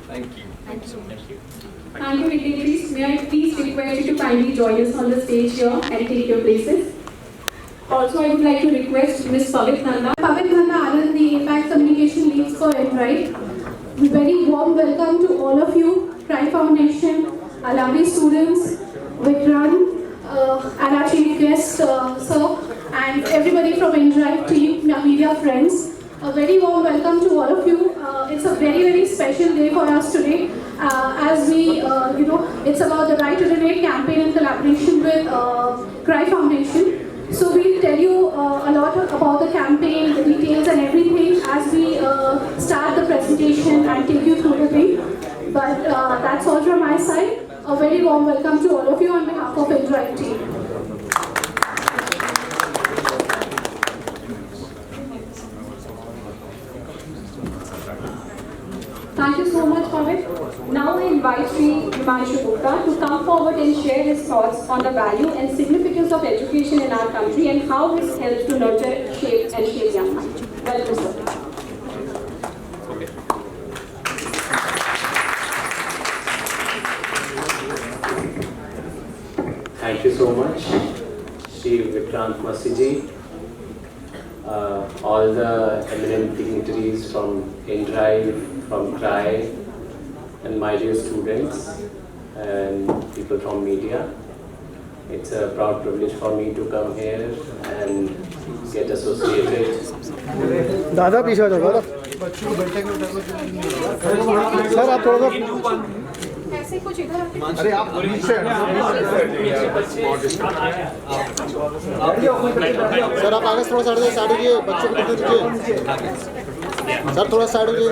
Thank you. Thank you so much. Thank you, dignitaries. May I please request you to kindly join us on the stage here and take your places. Also, I would like to request Ms. Pavit Nanda. Pavit Nanda Anand, the APAC Communication Leads for Enrive. Very warm welcome to all of you, Cry Foundation, our lovely students, Vikram, and our chief guest, sir, and everybody from Enrive team, media friends. A very warm welcome to all of you. It's a very, very special day for us today, as we, it's about the Right to Donate campaign in collaboration with Cry Foundation. So we'll tell you a lot about the campaign, the details and everything as we start the presentation and take you through the thing. But that's all from my side. A very warm welcome to all of you on behalf of Enrive team. Thank you so much, Pavit. Now I invite Sri Himanshu Gupta to come forward and share his thoughts on the value and significance of education in our country and how this helps to nurture, shape young minds. Welcome, sir. Thank you so much, Shri Vikrant Masiji, all the eminent dignitaries from Enrive, from Cry, and my dear students and people from media. It's a proud privilege for me to come here and get associated. दादा पीछे आ जाओ दादा sir आप थोड़ा सा ऐसे कुछ इधर अरे आप पीछे सर आप आगे थोड़ा साइड साइड के बच्चों को दीजिए सर थोड़ा साइड हो जाइए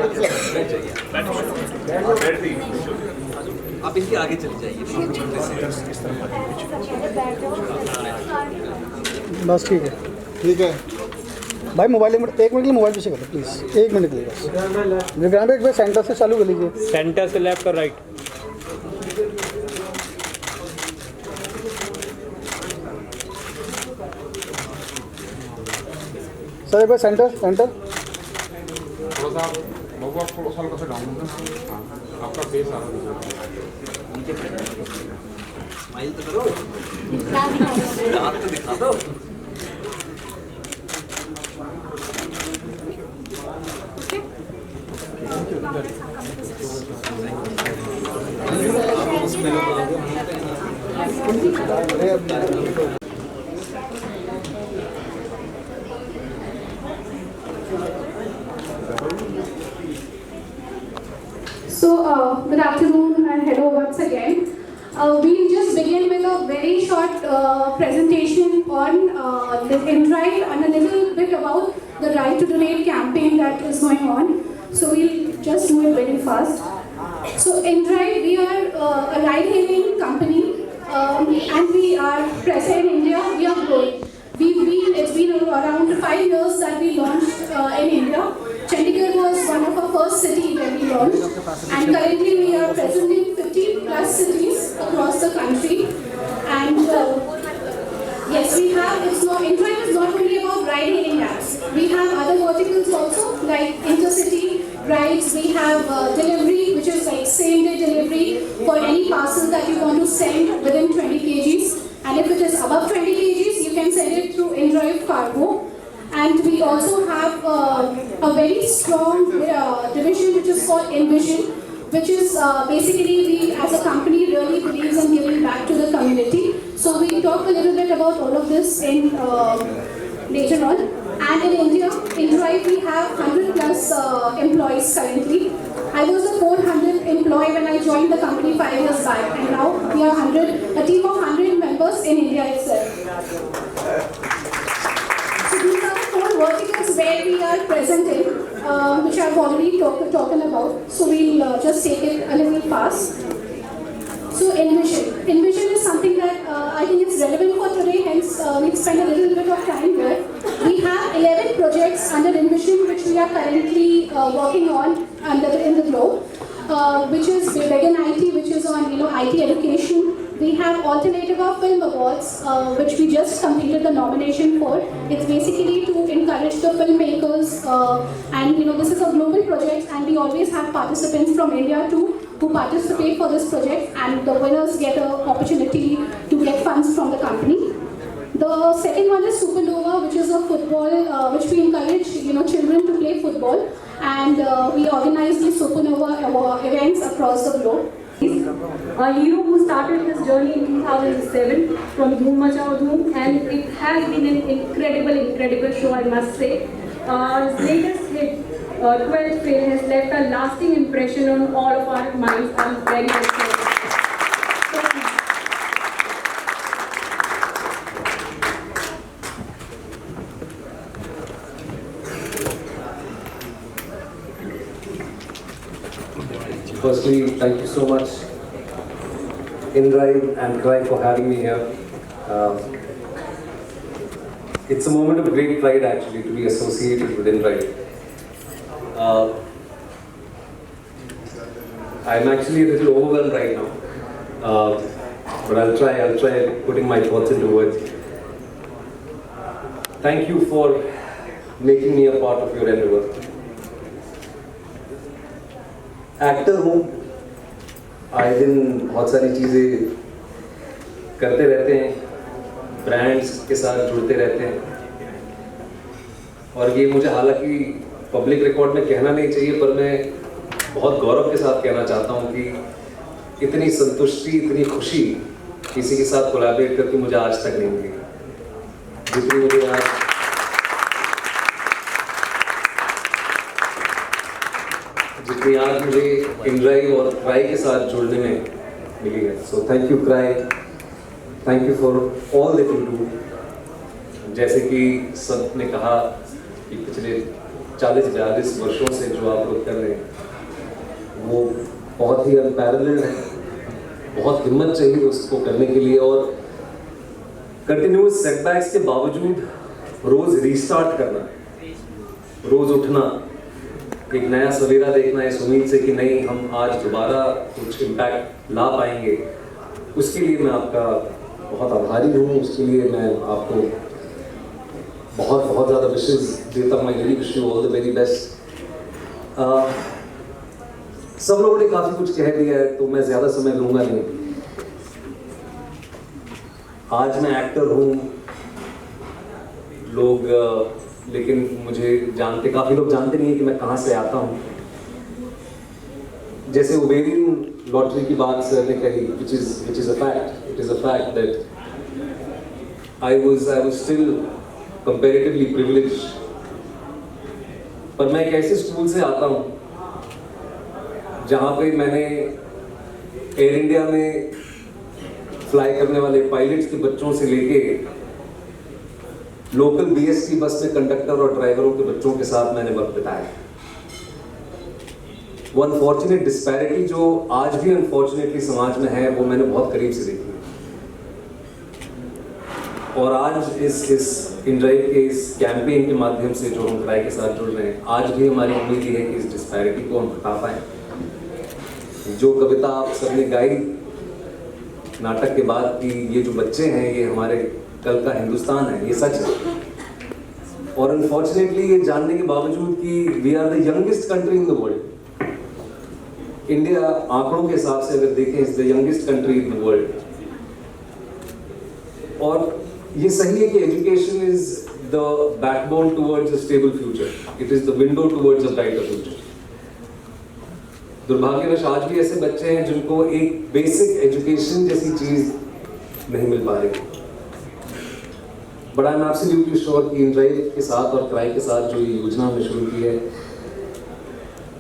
आप इसके आगे चले जाइए। बस ठीक है भाई मोबाइल एक मिनट के लिए मोबाइल पीछे कर दो प्लीज़ 1 मिनट के लिए बस विक्रांत एक बार सेंटर से चालू कर लीजिए सेंटर से लेफ्ट और राइट सर एक बार सेंटर थोड़ा सा महुआ थोड़ा सा हल्का सा डाउन है आपका फेस आ रहा है स्माइल तो करो दांत तो दिखा दो So, good afternoon and hello once again. We'll just begin with a very short presentation on the Enrive and a little bit about the Right to Donate campaign that is going on. So we'll just do it very fast. So Enrive, we are a ride-hailing company and we are present in India. We are growing. It's been around 5 years that we launched in India. Chandigarh was one of our first cities where we launched, and currently we are present in 50 plus cities across the country. And yes, we have. Enrive is not only about ride-hailing apps. We have other verticals also, like intercity rides. We have delivery, which is like same-day delivery for any parcel that you want to send within 20 kgs. And if it is above 20 kgs, you can send it through Enrive Cargo. And we also have a very strong division which is called Envision, which is basically we as a company really believes in giving back to the community. So we talk a little bit about all of this in later on. And in India, in Enrive we have 100 plus employees currently. I was the 400th employee when I joined the company 5 years back, and now we are a team of 100 members in India itself. So these are the 4 verticals where we are present in, which I've already talked about. So we'll just take it a little fast. So Envision. Envision is something that I think it's relevant for today, hence we'll spend a little bit of time here. We have 11 projects under Envision which we are currently working on in the globe, which is Vegan IT, which is on IT education. We have Alternativa Film Awards, which we just completed the nomination for. It's basically to encourage the filmmakers, and this is a global project, and we always have participants from India too who participate for this project, and the winners get an opportunity to get funds from the company. The second one is Supernova, which is a football, which we encourage children to play football, and we organize these Supernova events across the globe. A hero who started his journey in 2007 from Dhoom Machao Dhoom, and it has been an incredible show, I must say. His latest hit, 12th Fail, has left a lasting impression on all of our minds. I'm very excited. Firstly, thank you so much, InDrive and CRY, for having me here. It's a moment of great pride actually to be associated with InDrive. I'm actually a little overwhelmed right now, but I'll try putting my thoughts into words. Thank you for making me a part of your endeavor. Actor हूँ, आए दिन बहुत सारी चीज़ें करते रहते हैं, brands के साथ जुड़ते रहते हैं, और ये मुझे हालांकि पब्लिक रिकॉर्ड में कहना नहीं चाहिए, पर मैं बहुत गौरव के साथ कहना चाहता हूँ कि इतनी संतुष्टि, इतनी खुशी किसी के साथ कोलैबोरेट करके मुझे आज तक नहीं मिली जितनी मुझे आज मुझे InDrive और CRY के साथ जुड़ने में मिली है. So thank you CRY, thank you for all that you do. जैसे कि सब ने कहा कि पिछले 40-42 वर्षों से जो आप लोग कर रहे हैं वो बहुत ही अनपैरेलल्ड है. बहुत हिम्मत चाहिए उसको करने के लिए, और कंटिन्यूअस सेटबैक्स के बावजूद रोज रीस्टार्ट करना, रोज उठना, एक नया सवेरा देखना इस उम्मीद से कि नहीं हम आज दोबारा कुछ इम्पैक्ट ला पाएंगे, उसके लिए मैं आपका बहुत आभारी हूँ. उसके लिए मैं आपको बहुत ज़्यादा विशेष देता हूँ. I really wish you all the very best. सब लोगों ने काफ़ी कुछ कह दिया है तो मैं ज़्यादा समय लूँगा नहीं. आज मैं एक्टर हूँ, लोग लेकिन मुझे जानते, काफ़ी लोग जानते नहीं है कि मैं कहाँ से आता हूँ. जैसे ओबेरियन लॉटरी की बात सर ने कही, which is a fact. It is a fact that I was still comparatively privileged. पर मैं एक ऐसे स्कूल से आता हूँ जहाँ पे मैंने एयर इंडिया में फ्लाई करने वाले पायलट्स के बच्चों से लेके लोकल BST बस में कंडक्टर और ड्राइवरों के बच्चों के साथ मैंने वक्त बिताया. वो अनफॉर्चुनेट डिस्पैरिटी जो आज भी अनफॉर्चुनेटली समाज में है, वो मैंने बहुत करीब से देखी. और आज इस InDrive के इस कैंपेन के माध्यम से जो हम CRY के साथ जुड़ रहे हैं, आज भी हमारी उम्मीद ये है कि इस डिस्पैरिटी को हम हटा पाएँ. जो कविता आप सबने गाई नाटक के बाद कि ये जो बच्चे हैं ये हमारे कल का हिंदुस्तान है, ये सच है. और अनफॉर्चुनेटली ये जानने के बावजूद कि we are the youngest country in the world. India आंकड़ों के हिसाब से अगर देखें is the youngest country in the world. और ये सही है कि education is the backbone towards a stable future. It is the window towards a brighter future. दुर्भाग्यवश आज भी ऐसे बच्चे हैं जिनको एक बेसिक एजुकेशन जैसी चीज नहीं मिल पा रही. But I am absolutely sure कि InDrive के साथ और CRY के साथ जो ये योजना हमने शुरू की है,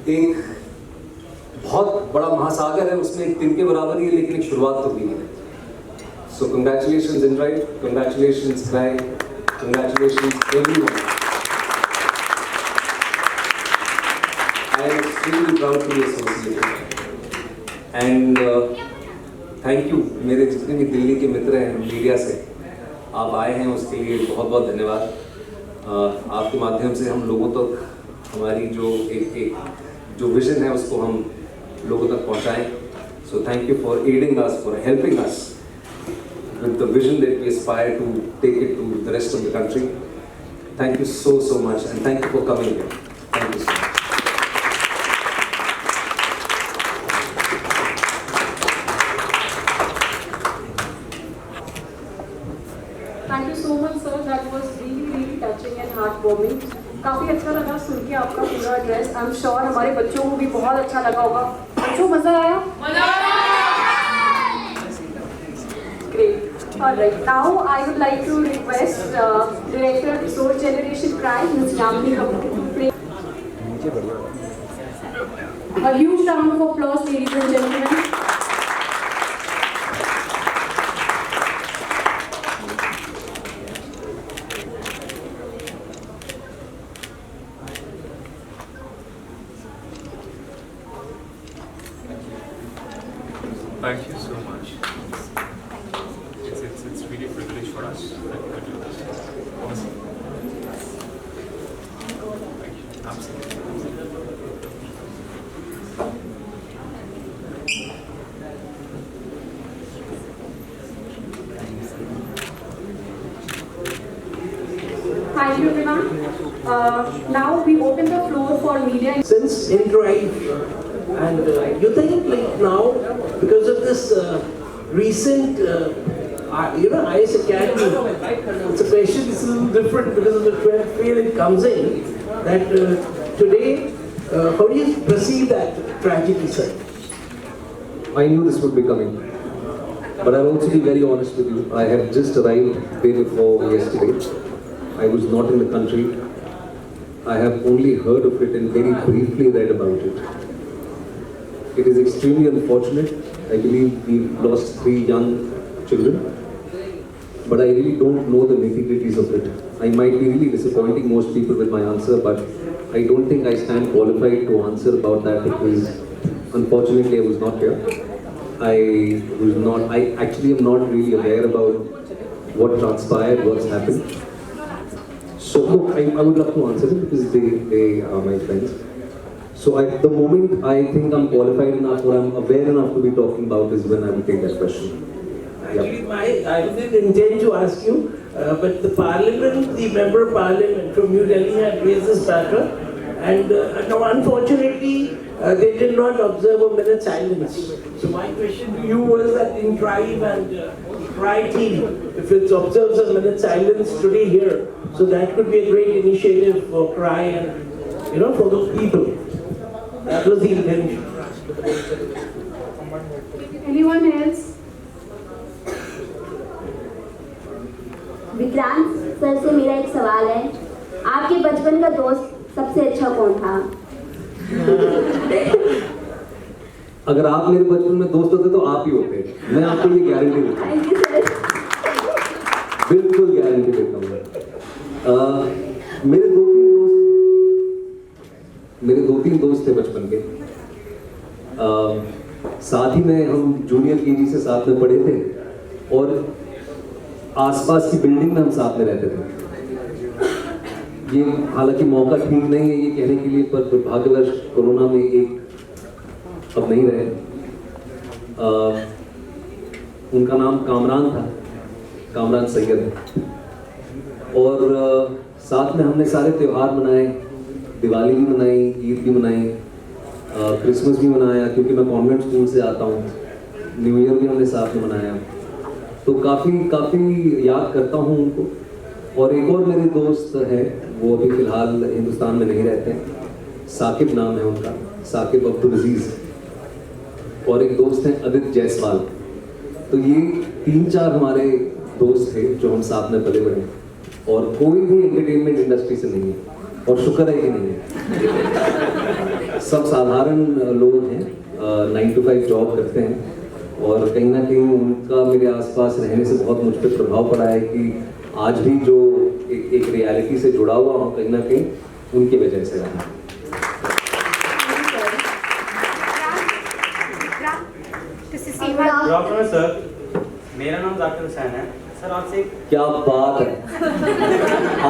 एक बहुत बड़ा महासागर है, उसमें एक तिनके बराबर ही है, लेकिन एक शुरुआत तो हुई है. So congratulations Indrive, congratulations Cry, congratulations everyone. I am extremely proud to be associated. And thank you मेरे जितने भी दिल्ली के मित्र हैं मीडिया से, आप आए हैं उसके लिए बहुत बहुत धन्यवाद. आपके माध्यम से हम लोगों तक हमारी जो एक जो विजन है उसको हम लोगों तक पहुंचाएं. So thank you for aiding us, for helping us with the vision that we aspire to take it to the rest of the country. Thank you so much, and thank you for coming here. Thank you so much. Thank you so much, sir. That was really touching and heartwarming. काफ़ी अच्छा लगा सुन के आपका पूरा address. I am sure हमारे बच्चों को भी बहुत अच्छा लगा होगा. बच्चों मज़ा आया? Great. All right. Now I would like to request Director Resource Generation Cry, Ms. Yamini Kapoor, to play. A huge round of applause, ladies and gentlemen. Thank you so much. It's really a privilege for us that we could do this. Awesome. Thank you. Absolutely. Thank you, everyone. Now we open the floor for media. Since Indrive, and you think like now, because of this recent, IS Academy, it's a question is a little different because of the 12th fail it comes in, that today, how do you perceive that tragedy, sir? I knew this would be coming, but I'll also be very honest with you. I had just arrived day before yesterday. I was not in the country. I have only heard of it and very briefly read about it. It is extremely unfortunate. I believe we've lost 3 young children, but I really don't know the nitty-gritties of it. I might be really disappointing most people with my answer, but I don't think I stand qualified to answer about that because unfortunately I was not here. I actually am not really aware about what transpired, what's happened. So look, I would love to answer it because they are my friends. So at the moment I think I'm qualified enough or I'm aware enough to be talking about is when I will take that question. Actually, I didn't intend to ask you, but the Parliament, the Member of Parliament from New Delhi had raised this matter, and now unfortunately they did not observe a minute silence. So my question to you was that in Drive and Cry team, if it observes a minute silence today here, so that could be a great initiative for Cry and for those people. That was the intention. Anyone else? Vikrant sir से मेरा एक सवाल है. आपके बचपन का दोस्त सबसे अच्छा कौन था? अगर आप मेरे बचपन में दोस्त होते तो आप ही होते. मैं आपको ये गारंटी देता हूँ. Thank you sir. बिल्कुल गारंटी देता हूँ. मेरे 2-3 दोस्त थे बचपन के. साथ ही में हम जूनियर केजी से साथ में पढ़े थे और आसपास की बिल्डिंग में हम साथ में रहते थे. ये हालांकि मौका ठीक नहीं है ये कहने के लिए, पर दुर्भाग्यवश कोरोना में एक अब नहीं रहे. उनका नाम कामरान था, कामरान सैयद. और साथ में हमने सारे त्यौहार मनाए. दिवाली भी मनाई, ईद भी मनाई, क्रिसमस भी मनाया क्योंकि मैं कॉन्वेंट स्कूल से आता हूँ. न्यू ईयर भी हमने साथ में मनाया. तो काफ़ी याद करता हूँ उनको. और एक और मेरे दोस्त है, वो अभी फ़िलहाल हिंदुस्तान में नहीं रहते हैं. साकिब नाम है उनका, साकिब अब्दुल अजीज़. और एक दोस्त हैं अदित जायसवाल. तो ये 3-4 हमारे दोस्त थे जो हम साथ में पले बड़े. और कोई भी एंटरटेनमेंट इंडस्ट्री से नहीं है, और शुक्र है कि नहीं है. सब साधारण लोग हैं 9 to 5 जॉब करते हैं और कहीं ना कहीं उनका मेरे आसपास रहने से बहुत मुझ पर प्रभाव पड़ा है कि आज भी जो एक रियलिटी से जुड़ा हुआ हूँ कहीं ना कहीं उनकी वजह से रहा। गुड आफ्टरनून सर, मेरा नाम जाकिर हुसैन है। सर आपसे क्या बात है,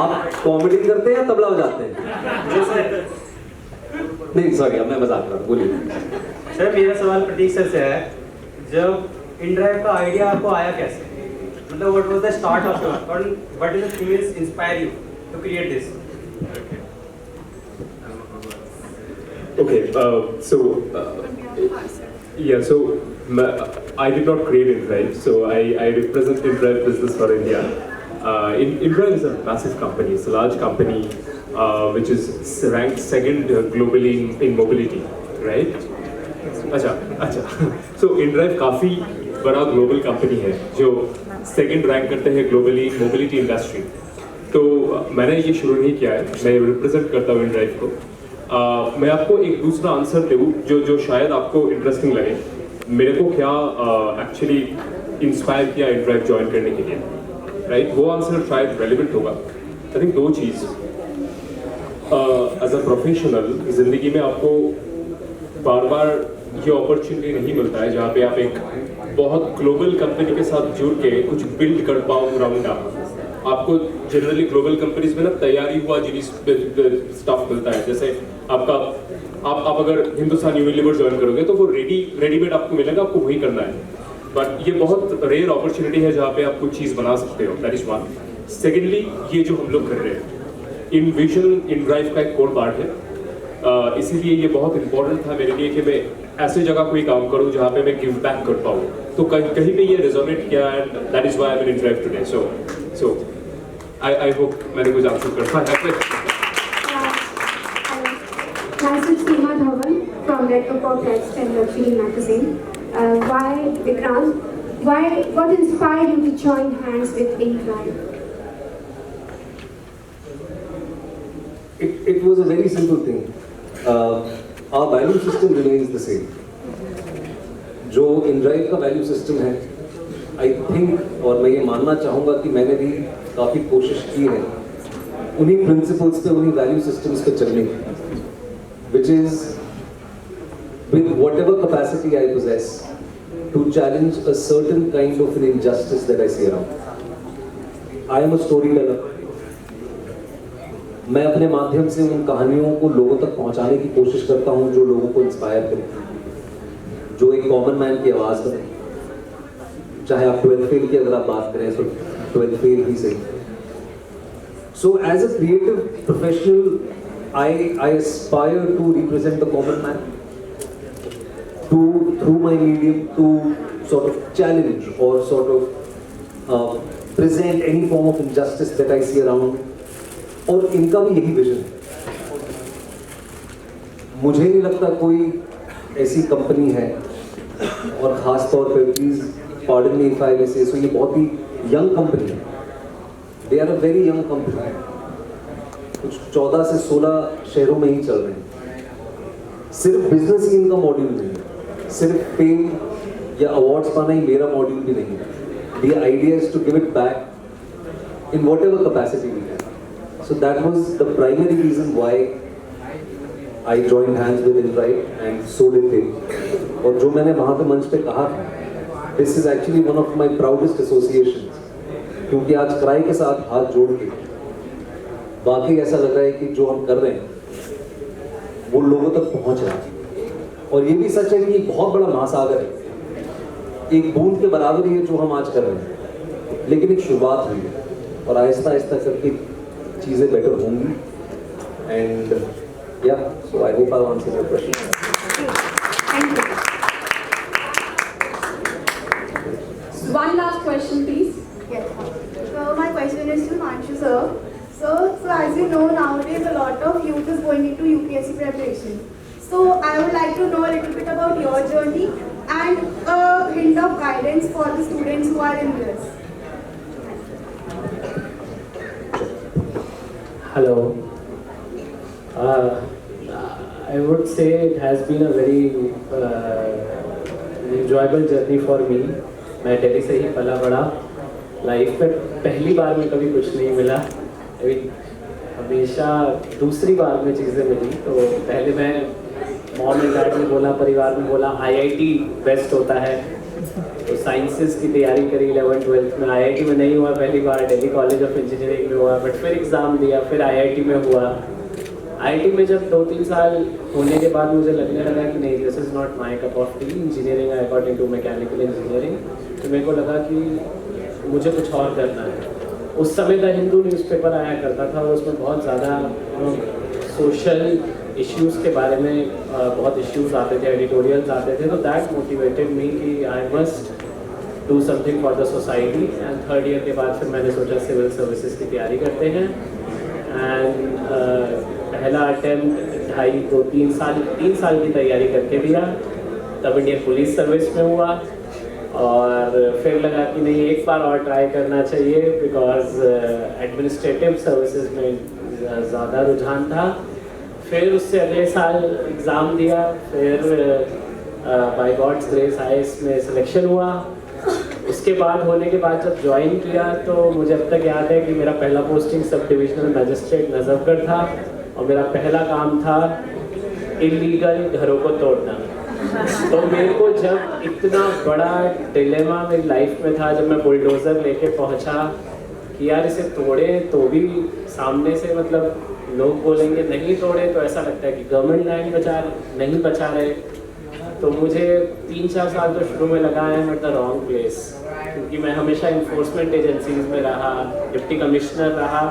आप कॉमेडी करते हैं या तबला बजाते हैं? जी सर। नहीं सॉरी, अब मैं मजाक कर रहा हूँ, बोलिए। सर मेरा सवाल प्रतीक सर से है, जब InDrive का आइडिया आपको आया कैसे? मतलब what was the start of it और what is the things inspire you to create this? Okay, so I did not create InDrive, so I represent InDrive Business for India. InDrive is a massive company, it's a large company which is ranked second globally in mobility, right? अच्छा so InDrive काफ़ी बड़ा global company है जो second rank करते हैं globally mobility industry. तो मैंने ये शुरू नहीं किया है, मैं रिप्रेजेंट करता हूँ InDrive को। मैं आपको एक दूसरा आंसर दूँ जो शायद आपको इंटरेस्टिंग लगे। मेरे को क्या एक्चुअली इंस्पायर किया InDrive ज्वाइन करने के लिए, राइट? वो आंसर शायद रेलिवेंट होगा। आई थिंक दो चीज़, एज अ प्रोफेशनल ज़िंदगी में आपको बार बार ये अपॉर्चुनिटी नहीं मिलता है जहाँ पे आप एक बहुत ग्लोबल कंपनी के साथ जुड़ के कुछ बिल्ड कर पाओ ग्राउंड अप। आपको जनरली ग्लोबल कंपनीज में ना तैयारी हुआ जिनिस स्टाफ मिलता है, जैसे आपका आप अगर हिंदुस्तान यूनिलीवर ज्वाइन करोगे तो वो रेडीमेड आपको मिलेगा, आपको वही करना है। बट ये बहुत रेयर अपॉर्चुनिटी है जहाँ पे आप कुछ चीज़ बना सकते हो, दैट इज वन। सेकेंडली, ये जो हम लोग कर रहे हैं इनविजन InDrive का एक कोर पार्ट है, इसीलिए ये बहुत इंपॉर्टेंट था मेरे लिए कि मैं ऐसे जगह कोई काम करूं जहां पे मैं गिव बैक कर पाऊं। तो कहीं पे ये रेजोनेट किया and that is why I am in InDrive today. So I hope मैंने कुछ आंसर कर पाया। This is Seema Dhawan from Red Pepper Text and Luxury Magazine. Why, Vikrant? What inspired you to join hands with InDrive? It was a very simple thing. Our value system remains the same. जो InDrive का value system है, I think, और मैं ये मानना चाहूँगा कि मैंने भी काफ़ी कोशिश की है उन्हीं प्रिंसिपल्स पे, उन्हीं वैल्यू सिस्टम्स पे चलने की, which is with whatever capacity I possess to challenge a certain kind of an injustice that I see around. I am a storyteller. मैं अपने माध्यम से उन कहानियों को लोगों तक पहुंचाने की कोशिश करता हूं जो लोगों को इंस्पायर करें, जो एक कॉमन मैन की आवाज़ बने। चाहे आप 12th फेल की अगर आप बात करें तो 12th फेल ही सही। So as a creative professional I aspire to represent the common man, through my medium to sort of challenge or sort of present any form of injustice that I see around me. और इनका भी यही vision है। मुझे नहीं लगता कोई ऐसी कंपनी है, और ख़ास तौर पर please pardon me if I may say, so ये बहुत ही यंग कंपनी है। They are a very young company, कुछ 14 से 16 शहरों में ही चल रहे हैं। सिर्फ बिजनेस ही इनका मॉड्यूल नहीं है, सिर्फ फेम या अवार्ड्स पाना ही मेरा मॉड्यूल भी नहीं है। The idea is to give it back in whatever capacity we have. So that was the primary reason why I joined hands with InDrive, and so did they. और जो मैंने वहाँ पे मंच पे कहा था, this is actually one of my proudest associations, क्योंकि आज क्राई के साथ हाथ जोड़ के वाकई ऐसा लग रहा है कि जो हम कर रहे हैं वो लोगों तक पहुँच रहा है। और ये भी सच है कि ये बहुत बड़ा महासागर है, एक बूंद के बराबर ही है जो हम आज कर रहे हैं, लेकिन एक शुरुआत हुई है और आहिस्ता आहिस्ता करके चीज़ें बेटर होंगी। एंड या so I hope I answered your question. One last question, please. Yes. So my question is to Manshu sir. So as you know, nowadays a lot of youth is going into UPSC preparation. So I would like to know a little bit about your journey and a hint of guidance for the students who are in this. Hello. I would say it has been a very enjoyable journey for me. मैं दिल्ली से ही पला बड़ा, life में पहली बार में कभी कुछ नहीं मिला, अभी हमेशा दूसरी बार में चीज़ें मिली। तो पहले मैं मॉम एंड डैड ने बोला, परिवार में बोला IIT बेस्ट होता है, तो साइंसेस की तैयारी करी 11th-12th में। IIT में नहीं हुआ पहली बार, दिल्ली कॉलेज ऑफ इंजीनियरिंग में हुआ, बट फिर एग्ज़ाम दिया, फिर IIT में हुआ। IIT में जब 2-3 साल होने के बाद मुझे लगने लगा कि नहीं, this is not my cup of T. Engineering I got into mechanical engineering, तो मेरे को लगा कि मुझे कुछ और करना है। उस समय द हिंदू न्यूज़पेपर आया करता था और उसमें बहुत ज़्यादा सोशल इश्यूज़ के बारे में बहुत इश्यूज़ आते थे, एडिटोरियल्स आते थे, तो दैट मोटिवेटेड मी कि I must do something for the society. And 3rd year के बाद फिर मैंने सोचा सिविल सर्विसेज की तैयारी करते हैं। एंड पहला अटेम्प्ट 2.5-3 साल की तैयारी करके दिया, तब इंडियन पुलिस सर्विस में हुआ, और फिर लगा कि नहीं, एक बार और ट्राई करना चाहिए, बिकॉज एडमिनिस्ट्रेटिव सर्विसेज में ज़्यादा रुझान था। फिर उससे अगले साल एग्ज़ाम दिया, फिर बाय गॉड्स ग्रेस IAS में सिलेक्शन हुआ। उसके बाद होने के बाद जब ज्वाइन किया तो मुझे अब तक याद है कि मेरा पहला posting sub divisional magistrate Najafgarh था, और मेरा पहला काम था इलीगल घरों को तोड़ना। तो मेरे को जब इतना बड़ा डिलेमा मेरी लाइफ में था, जब मैं बुलडोज़र लेके पहुंचा कि यार इसे तोड़े तो भी सामने से मतलब लोग बोलेंगे, नहीं तोड़े तो ऐसा लगता है कि गवर्नमेंट लैंड नहीं बचा रहे। तो मुझे 3-4 साल तो शुरू में लगा है एट द रॉन्ग प्लेस, क्योंकि मैं हमेशा इन्फोर्समेंट एजेंसीज में रहा, डिप्टी कमिश्नर रहा,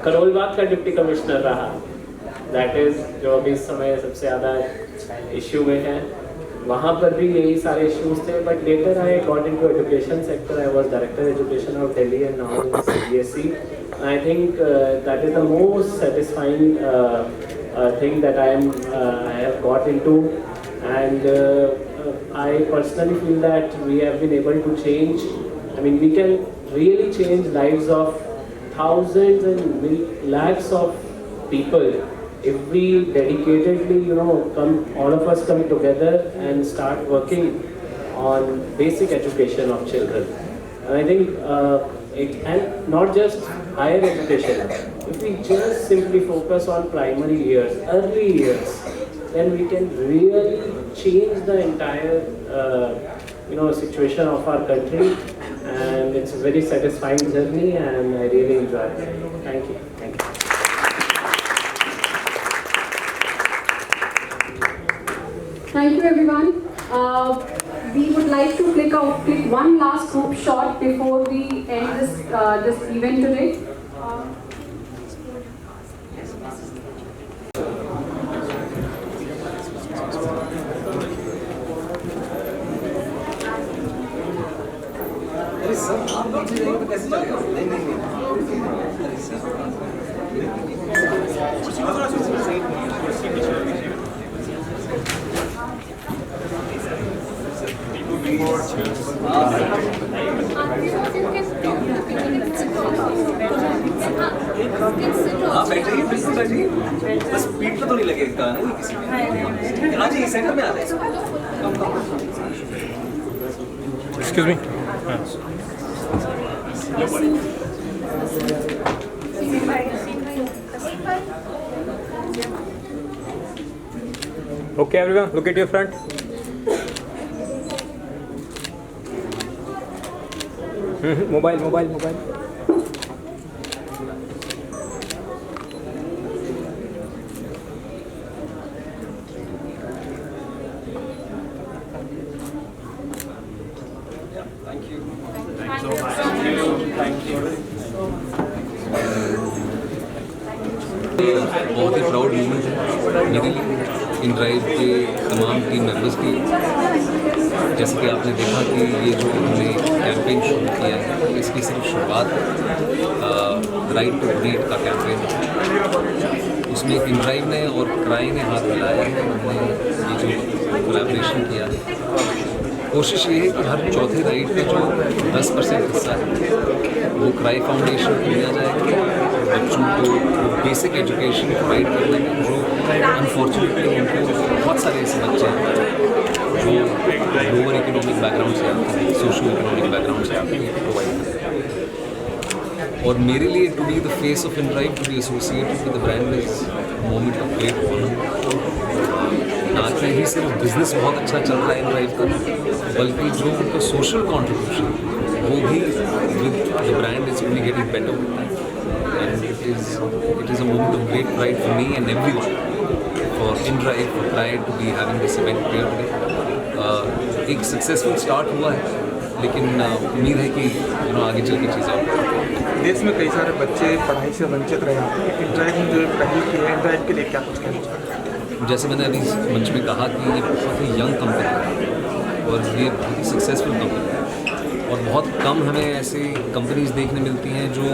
करोलबाग का डिप्टी कमिश्नर रहा, दैट इज़ जो अभी इस समय सबसे ज़्यादा इश्यू में है। वहाँ पर भी यही सारे इश्यूज थे, but later I got into education sector. I was director education of Delhi and now in CBSE। I think that is the most satisfying thing that I have got into, and I personally feel that we have been able to change. I mean, we can really change lives of thousands and lakhs of people if we dedicatedly, all of us come together and start working on basic education of children. And I think, and not just higher education, if we just simply focus on primary years, early years, then we can really change the entire, situation of our country, and it's a very satisfying journey, and I really enjoy it. Thank you. Thank you. Thank you, everyone. We would like to click one last group shot before we end this event today. कैसे चलेगा? नहीं हाँ बैठिए, बिल्कुल बैठिए, बस पीठ पे तो नहीं लगेगा ना किसी में। हाँ जी, सेंटर में आ जाए। Excuse me. Okay, everyone, look at your front. Mobile. बहुत ही प्राउड मोमेंट है मेरे लिए, इन ड्राइव के तमाम टीम मेंबर्स की। जैसे कि आपने देखा कि ये जो हमने कैंपेन शुरू किया है, इसकी सिर्फ शुरुआत राइट टू डोनेट का कैंपेन है। उसमें इन ड्राइव ने और क्राई ने हाथ मिलाया है। हमने ये जो कोलैबोरेशन किया है, कोशिश ये है कि हर चौथे राइड का जो 10% हिस्सा है वो क्राई फाउंडेशन को दिया जाएगा। बच्चों को बेसिक एजुकेशन प्रोवाइड करने में जो अनफॉर्चुनेटली उनको बहुत सारे ऐसे बच्चे हैं जो लोअर इकोनॉमिक बैकग्राउंड से आते हैं, सोशल इकोनॉमिक बैकग्राउंड से आते हैं, प्रोवाइड करते हैं। और मेरे लिए to be the face of InDrive, to be associated with the brand is moment of great honour. ना कि ही सिर्फ बिजनेस बहुत अच्छा चल रहा है इनड्राइव का, बल्कि जो उनका सोशल कॉन्ट्रीब्यूशन वो भी with the brand is only getting better with that. And it is a moment of great pride for me and everyone, for InDrive, for pride to be having this event here today. एक successful start हुआ है, लेकिन उम्मीद है कि आगे चल के चीज़ें। देश में कई सारे बच्चे पढ़ाई से वंचित रहे हैं, इनड्राइव ने जो पहल की है, इनड्राइव के लिए क्या कुछ कहना चाहते हैं? जैसे मैंने अभी मंच में कहा कि ये बहुत ही यंग कंपनी है और ये बहुत ही सक्सेसफुल कंपनी है, और बहुत कम हमें ऐसे कंपनीज देखने मिलती हैं जो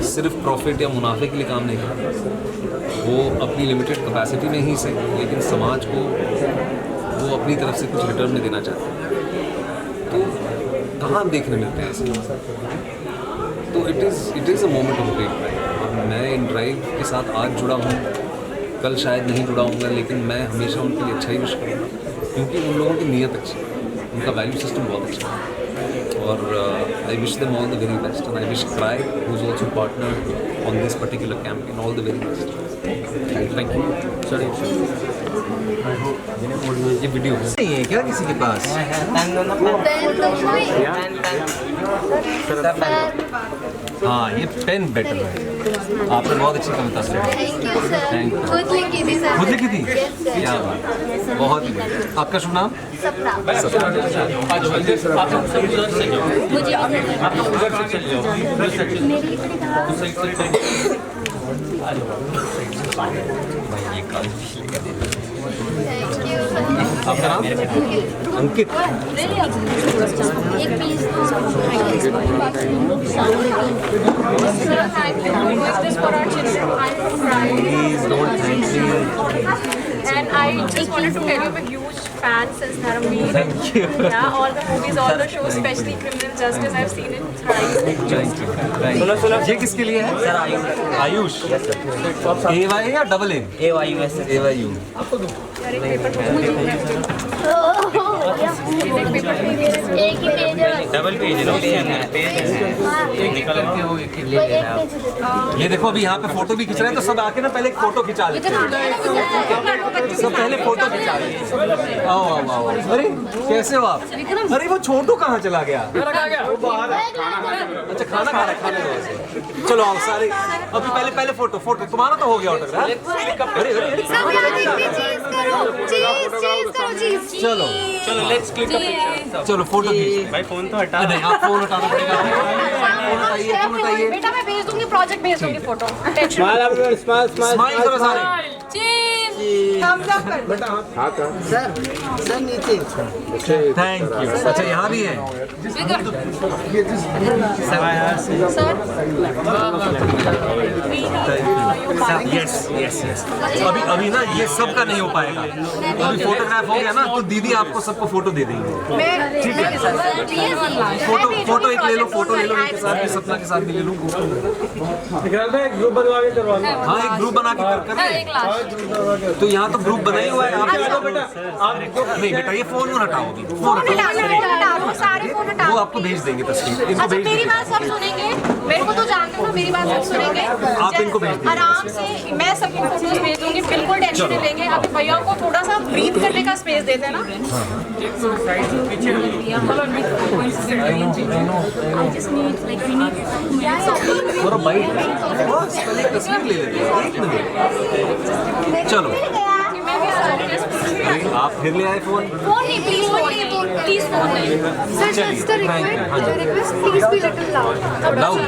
सिर्फ प्रॉफिट या मुनाफे के लिए काम नहीं करती। वो अपनी लिमिटेड कैपेसिटी में ही से, लेकिन समाज को वो अपनी तरफ से कुछ रिटर्न में देना चाहते हैं। तो कहाँ देखने मिलते हैं ऐसे? तो it is a moment of great pride. और मैं इनड्राइव के साथ आज जुड़ा हूँ, कल शायद नहीं जुड़ा हूँगा, लेकिन मैं हमेशा उनके लिए अच्छा ही विश करूँगा, क्योंकि उन लोगों की नीयत अच्छी है, उनका वैल्यू सिस्टम बहुत अच्छा है। और I wish them all the very best, and I wish cry, who is also partner on this particular campaign, all the very best. Thank you. Sir ये वीडियो नहीं है क्या किसी के पास? हाँ, ये पेन बेटर है। आपने बहुत अच्छी कविता सुनाई। Thank you. खुद लिखी थी सर। खुद लिखी थी? क्या बात, बहुत ही बढ़िया। आपका शुभ नाम? सपना। आपका नाम? अंकित। And I just wanted to tell you I'm a huge fan since Dharamveer. Thank you. Yeah, all the movies, all the shows, especially Criminal Justice, I've seen it thrice. सुनो, ये किसके लिए है? सर आयुष। आयुष। AY या double A? AYU। AYU। एक ही page है। Double page है। ये देखो अभी यहाँ पे फोटो भी खिंच रहे हैं, तो सब आके ना पहले एक फोटो खिंचा लेते हैं। सब पहले फोटो खिंचा लेते हैं। आओ आओ आओ। अरे कैसे हो आप? अरे वो छोटू कहाँ चला गया? वो बाहर है। अच्छा खाना खा रहा है, खाने दो। चलो आओ सारे, अभी पहले फोटो तुम्हारा तो हो गया ऑटोग्राफ। अरे अरे चलो लेट्स क्लिक द पिक्चर। चलो फोटो खींच। भाई फोन तो हटा। नहीं, आप फोन हटाना पड़ेगा। फोन हटाइए। बेटा मैं भेज दूंगी, प्रोजेक्ट भेज दूंगी, फोटो। स्माइल करो सारे। सर नीचे। Thank you. अच्छा यहाँ भी है। यस। अभी ना ये सबका नहीं हो पाएगा। अभी फोटोग्राफ हो गया ना, तो दीदी आपको सबको फोटो दे देंगे। ठीक है, फोटो एक ले लो, इनके साथ भी, सपना के साथ भी ले लो। ग्रुप बनवा के करवा लो। हाँ, एक ग्रुप बना के कर। तो यहाँ तो ग्रुप बना ही हुआ है। आप बेटा, नहीं बेटा ये फोन हटाओ, अभी फोन हटाओ, सारे फोन हटाओ। वो आपको भेज देंगे तस्वीर। इनको भेज मेरी बात सब सुनेंगे, मेरे को तो जानते हो, मेरी बात सब सुनेंगे। आप इनको भेज दीजिए। आराम से मैं सबको फोटोज भेज दूंगी, बिल्कुल टेंशन नहीं लेंगे। अभी भैया को थोड़ा सा ब्रीथ करने का स्पेस दे देना। थोड़ा बाइट बस, पहले तस्वीर ले लेते हैं, एक मिनट। चलो आप फिर ले आए फोन। फोन नहीं, प्लीज फोन नहीं। Sir, just a request, please be little loud. Loud.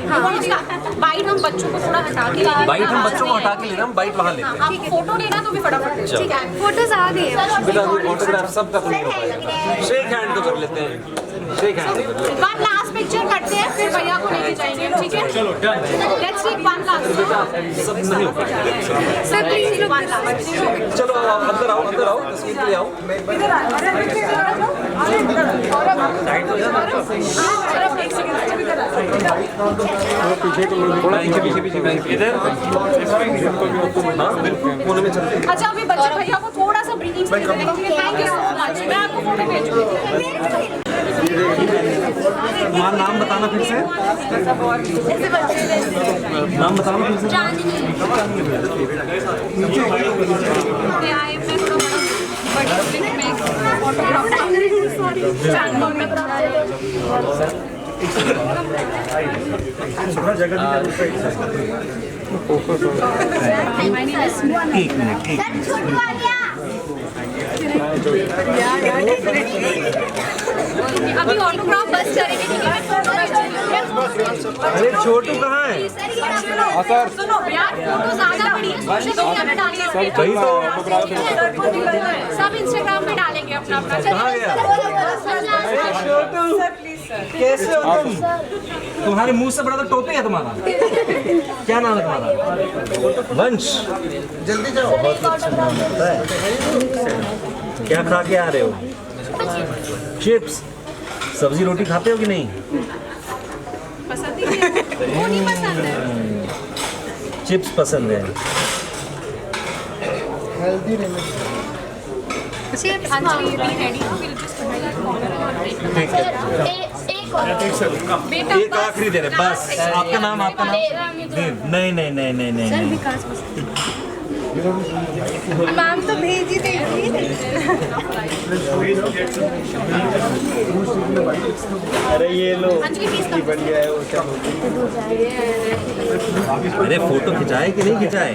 Bite हम बच्चों को थोड़ा हटा के लेंगे। बाइट हम बच्चों को हटा के ले रहे हैं, बाइट वहाँ लेते हैं। आप फोटो लेना तो भी फटाफट ले। ठीक है, फोटोज आ गए हैं। बेटा ऑटोग्राफ सबका तो नहीं हो पाएगा। शेक हैंड तो कर लेते हैं, शेक हैंड तो कर लेते हैं। वन लास्ट पिक्चर करते हैं, फिर भैया को लेके जाएंगे, ठीक है? चलो done. Let's take one last. Sir please one last. चलो अंदर आओ तस्वीर के लिए आओ। अच्छा अभी बच्चे भैया को थोड़ा सा ब्रीथिंग स्पेस देने के लिए थैंक यू सो मच। मैं आपको फोटो भेजूंगी। तुम्हारा नाम बताना फिर से। नाम बताना फिर से। एक मिनट अभी ऑटोग्राफ बस करेंगे, ठीक है? अरे छोटू कहाँ है? सुनो यार, फोटो ज्यादा बड़ी है, सोशल मीडिया पे डालेंगे। वही तो सब इंस्टाग्राम पे डालेंगे अपना अपना। कहाँ गया? कैसे हो तुम? तुम्हारे मुंह से बड़ा तो टोपी है तुम्हारा। क्या नाम है तुम्हारा? वंश। जल्दी जाओ। बहुत अच्छा नाम होता है। क्या खा के आ रहे हो? चिप्स। सब्जी रोटी खाते हो कि नहीं? पसंद ही नहीं है, वो नहीं पसंद है। चिप्स पसंद है। हेल्दी नहीं चिप्स अच्छी रेडी विल जस्ट ठीक है। बेटा एक आखिरी दे रहे बस। आपका नाम नहीं नहीं नहीं नहीं नहीं नहीं। मैम तो भेज ही देगी। अरे ये लो बढ़िया है वो। अरे फोटो खिंचाए कि नहीं खिंचाए?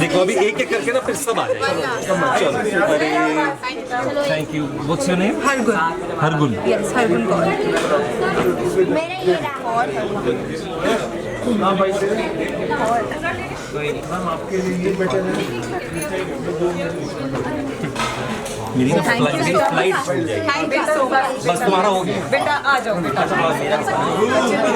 देखो अभी एक एक करके ना फिर सब आ जाएगा। चलो अरे thank you. What's your name? Hargul. Hargul. Yes Hargul Kaur. मेरा ये रहा। आपके लिए बेटर है। मेरी ना फ्लाइट छूट जाएगी। Thank you so much. बस तुम्हारा हो गया। बेटा आ जाओ बेटा।